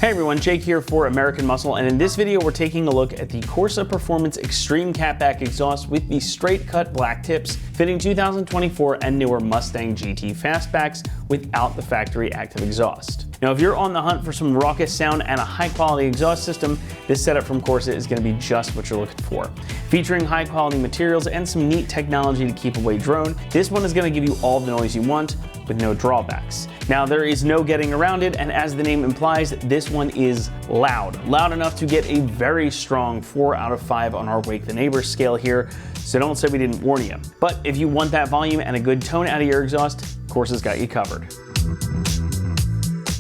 Hey everyone, Jake here for American Muscle, and in this video we're taking a look at the Corsa Performance Extreme Catback exhaust with the straight cut black tips, fitting 2024 and newer Mustang GT Fastbacks without the factory active exhaust. Now if you're on the hunt for some raucous sound and a high quality exhaust system, this setup from Corsa is going to be just what you're looking for. Featuring high quality materials and some neat technology to keep away drone, this one is going to give you all the noise you want with no drawbacks. Now there is no getting around it, and as the name implies, this one is loud. Loud enough to get a very strong 4 out of 5 on our Wake the Neighbors scale here, so don't say we didn't warn you. But if you want that volume and a good tone out of your exhaust, Corsa's got you covered.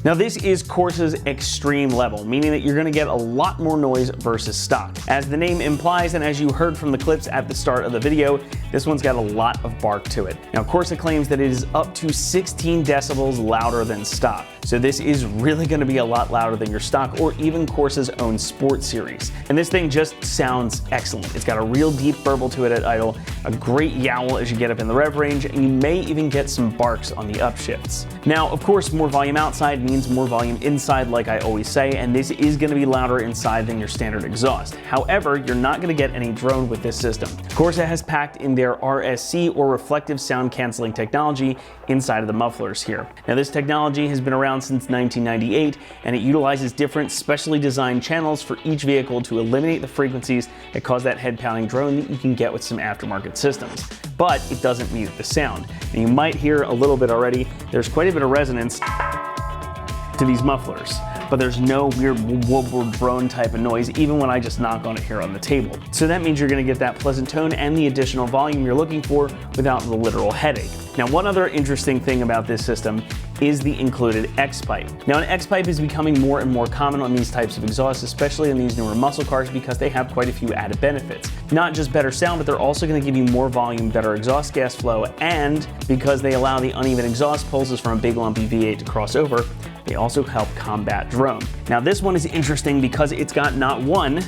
Now this is Corsa's extreme level, meaning that you're going to get a lot more noise versus stock. As the name implies, and as you heard from the clips at the start of the video, this one's got a lot of bark to it. Now Corsa claims that it is up to 16 decibels louder than stock. So this is really going to be a lot louder than your stock or even Corsa's own Sport series. And this thing just sounds excellent. It's got a real deep burble to it at idle, a great yowl as you get up in the rev range, and you may even get some barks on the upshifts. Now, of course, more volume outside means more volume inside, like I always say, and this is going to be louder inside than your standard exhaust. However, you're not going to get any drone with this system. Corsa has packed in their RSC, or reflective sound canceling technology, inside of the mufflers here. Now this technology has been around since 1998, and it utilizes different specially designed channels for each vehicle to eliminate the frequencies that cause that head pounding drone that you can get with some aftermarket systems. But it doesn't mute the sound. And you might hear a little bit already, there's quite a bit of resonance to these mufflers, but there's no weird wobble drone type of noise even when I just knock on it here on the table. So that means you're going to get that pleasant tone and the additional volume you're looking for without the literal headache. Now one other interesting thing about this system is the included X-Pipe. Now an X-Pipe is becoming more and more common on these types of exhausts, especially in these newer muscle cars, because they have quite a few added benefits. Not just better sound, but they're also going to give you more volume, better exhaust gas flow, and because they allow the uneven exhaust pulses from a big lumpy V8 to cross over, they also help combat drone. Now this one is interesting because it's got not one,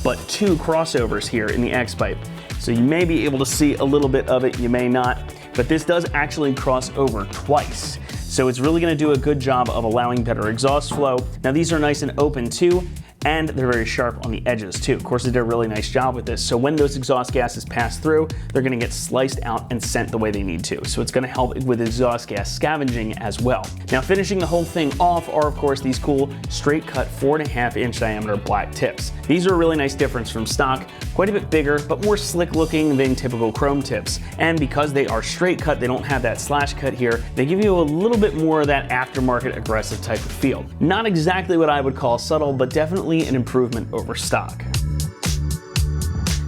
but 2 crossovers here in the X-Pipe. So you may be able to see a little bit of it, you may not, but this does actually cross over twice. So it's really going to do a good job of allowing better exhaust flow. Now these are nice and open too, and they're very sharp on the edges too. Of course, they did a really nice job with this. So when those exhaust gases pass through, they're going to get sliced out and sent the way they need to. So it's going to help with exhaust gas scavenging as well. Now finishing the whole thing off are of course these cool straight cut 4.5 inch diameter black tips. These are a really nice difference from stock, quite a bit bigger, but more slick looking than typical chrome tips. And because they are straight cut, they don't have that slash cut here, they give you a little bit more of that aftermarket aggressive type of feel. Not exactly what I would call subtle, but definitely an improvement over stock.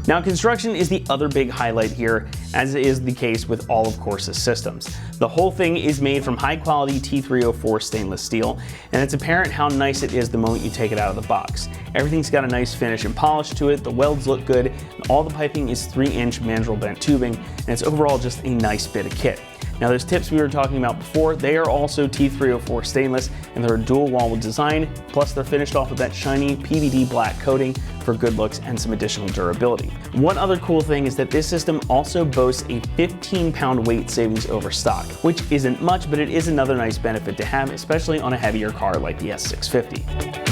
Now construction is the other big highlight here, as is the case with all of Corsa's systems. The whole thing is made from high quality T304 stainless steel, and it's apparent how nice it is the moment you take it out of the box. Everything's got a nice finish and polish to it, the welds look good, and all the piping is 3-inch mandrel bent tubing, and it's overall just a nice bit of kit. Now those tips we were talking about before, they are also T304 stainless, and they're a dual wall design, plus they're finished off with that shiny PVD black coating for good looks and some additional durability. One other cool thing is that this system also boasts a 15-pound weight savings over stock, which isn't much, but it is another nice benefit to have, especially on a heavier car like the S650.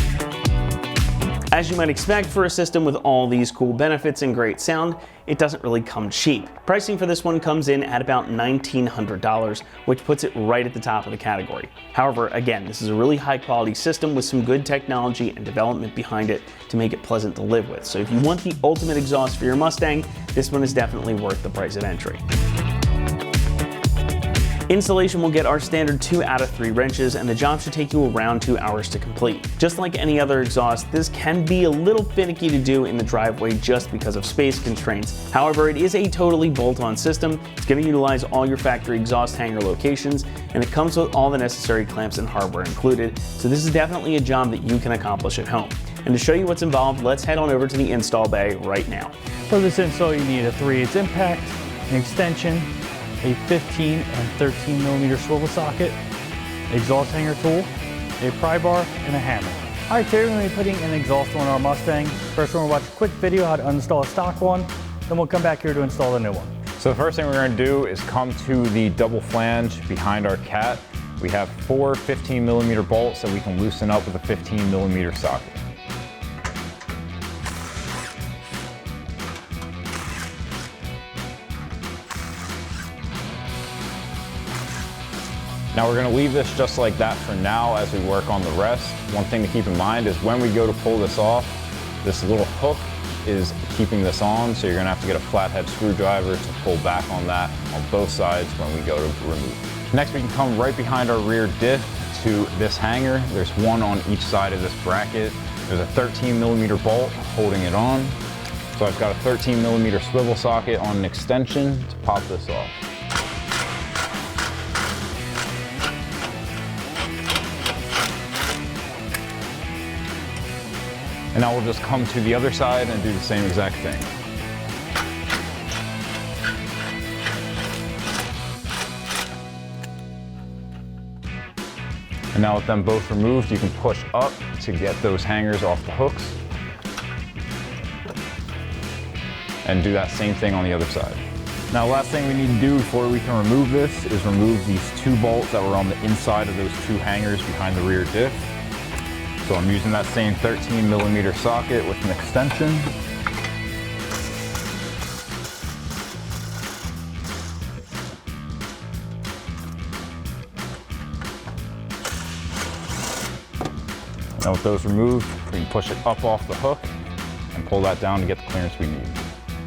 As you might expect for a system with all these cool benefits and great sound, it doesn't really come cheap. Pricing for this one comes in at about $1,900, which puts it right at the top of the category. However, again, this is a really high quality system with some good technology and development behind it to make it pleasant to live with. So if you want the ultimate exhaust for your Mustang, this one is definitely worth the price of entry. Installation will get our standard 2 out of 3 wrenches, and the job should take you around 2 hours to complete. Just like any other exhaust, this can be a little finicky to do in the driveway just because of space constraints. However, it is a totally bolt-on system. It's going to utilize all your factory exhaust hanger locations, and it comes with all the necessary clamps and hardware included, so this is definitely a job that you can accomplish at home. And to show you what's involved, let's head on over to the install bay right now. For this install, you need a 3/8 impact, an extension, a 15 and 13 millimeter swivel socket, exhaust hanger tool, a pry bar, and a hammer. All right, today we're going to be putting an exhaust on our Mustang. First, we're going to watch a quick video how to uninstall a stock one, then we'll come back here to install the new one. So the first thing we're going to do is come to the double flange behind our cat. We have 4 15mm bolts that we can loosen up with a 15mm socket. Now we're going to leave this just like that for now as we work on the rest. One thing to keep in mind is when we go to pull this off, this little hook is keeping this on, so you're going to have to get a flathead screwdriver to pull back on that on both sides when we go to remove. Next, we can come right behind our rear diff to this hanger. There's one on each side of this bracket. There's a 13mm bolt holding it on. So I've got a 13mm swivel socket on an extension to pop this off. And now we'll just come to the other side and do the same exact thing. And now with them both removed, you can push up to get those hangers off the hooks. And do that same thing on the other side. Now, last thing we need to do before we can remove this is remove these 2 bolts that were on the inside of those 2 hangers behind the rear diff. So I'm using that same 13mm socket with an extension. Now with those removed, we can push it up off the hook and pull that down to get the clearance we need.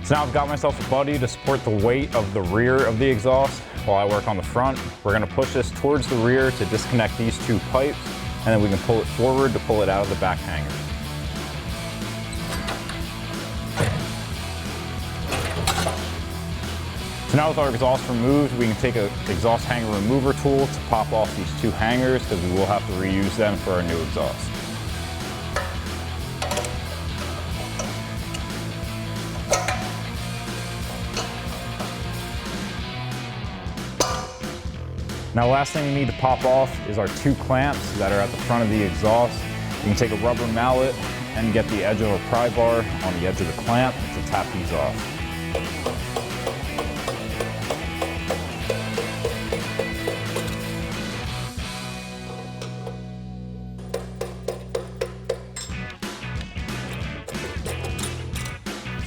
So now I've got myself a buddy to support the weight of the rear of the exhaust while I work on the front. We're going to push this towards the rear to disconnect these 2 pipes, and then we can pull it forward to pull it out of the back hanger. So now with our exhaust removed, we can take an exhaust hanger remover tool to pop off these 2 hangers because we will have to reuse them for our new exhaust. Now, last thing we need to pop off is our 2 clamps that are at the front of the exhaust. You can take a rubber mallet and get the edge of a pry bar on the edge of the clamp to tap these off.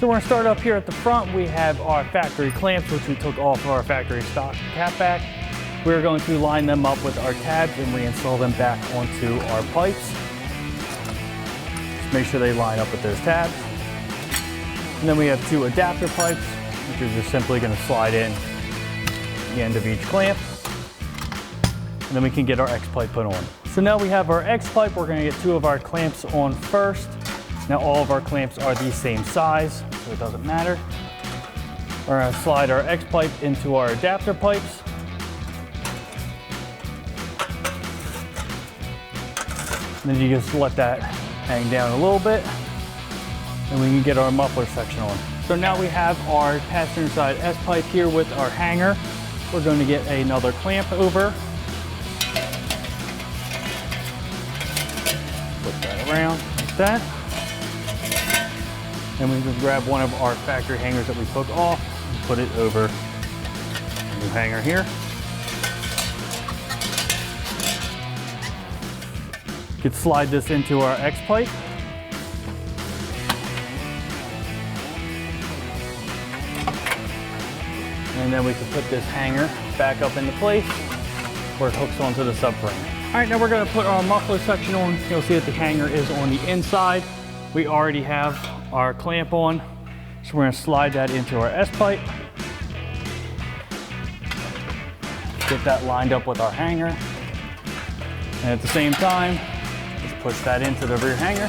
So we're going to start up here at the front. We have our factory clamps, which we took off of our factory stock catback. We're going to line them up with our tabs and reinstall them back onto our pipes. Just make sure they line up with those tabs. And then we have 2 adapter pipes, which are just simply going to slide in the end of each clamp. And then we can get our X pipe put on. So now we have our X pipe. We're going to get 2 of our clamps on first. Now all of our clamps are the same size, so it doesn't matter. We're going to slide our X pipe into our adapter pipes. And then you just let that hang down a little bit, and we can get our muffler section on. So now we have our passenger side S pipe here with our hanger. We're going to get another clamp over. Put that around like that. And we can grab one of our factory hangers that we took off and put it over the new hanger here. You could slide this into our X pipe. And then we can put this hanger back up into place where it hooks onto the subframe. All right, now we're gonna put our muffler section on. You'll see that the hanger is on the inside. We already have our clamp on, so we're gonna slide that into our S pipe. Get that lined up with our hanger. And at the same time, just push that into the rear hanger.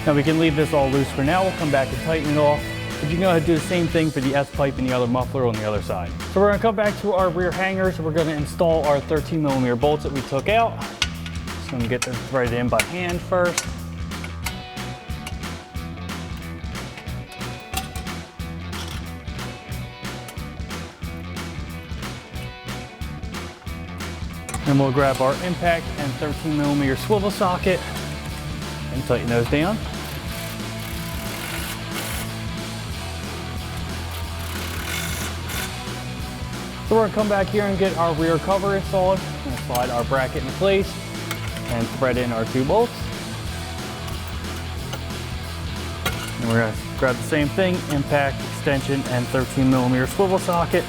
Now we can leave this all loose for now. We'll come back and tighten it off. But you can go ahead and do the same thing for the S pipe and the other muffler on the other side. So we're gonna come back to our rear hangers. We're gonna install our 13mm bolts that we took out. Just gonna get them threaded in by hand first. Then we'll grab our impact and 13mm swivel socket and tighten those down. So we're gonna come back here and get our rear cover installed. We're gonna slide our bracket in place and thread in our 2 bolts. And we're gonna grab the same thing, impact, extension, and 13mm swivel socket.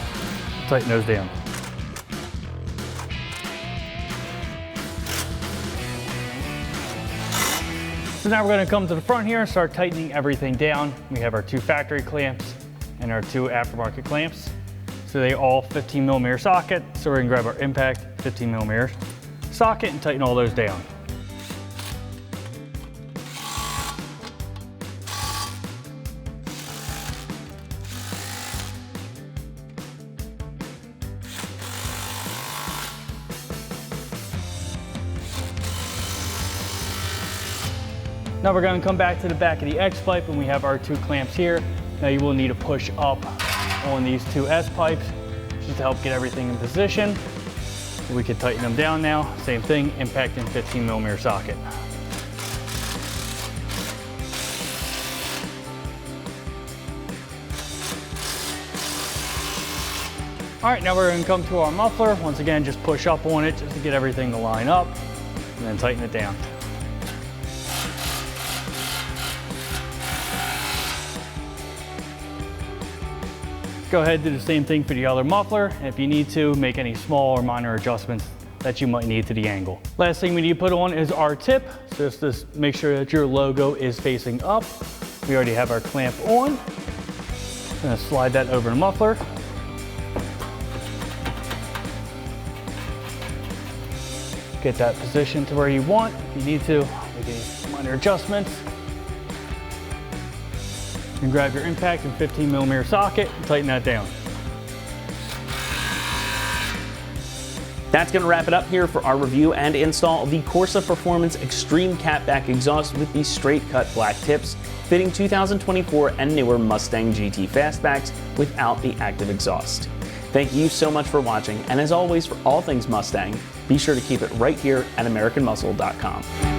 Tighten those down. So now we're going to come to the front here and start tightening everything down. We have our 2 factory clamps and our 2 aftermarket clamps. So they all 15mm socket. So we're going to grab our impact 15mm socket and tighten all those down. Now we're going to come back to the back of the X pipe and we have our 2 clamps here. Now you will need to push up on these 2 S pipes just to help get everything in position. We can tighten them down now. Same thing, impact and 15mm socket. All right, now we're going to come to our muffler. Once again, just push up on it just to get everything to line up and then tighten it down. Go ahead and do the same thing for the other muffler. And if you need to, make any small or minor adjustments that you might need to the angle. Last thing we need to put on is our tip. So just make sure that your logo is facing up. We already have our clamp on. I'm gonna slide that over the muffler. Get that position to where you want. If you need to, make any minor adjustments. And grab your impact and 15mm socket and tighten that down. That's going to wrap it up here for our review and install of the Corsa Performance Extreme Catback exhaust with the straight cut black tips, fitting 2024 and newer Mustang GT Fastbacks without the active exhaust. Thank you so much for watching, and as always, for all things Mustang, be sure to keep it right here at AmericanMuscle.com.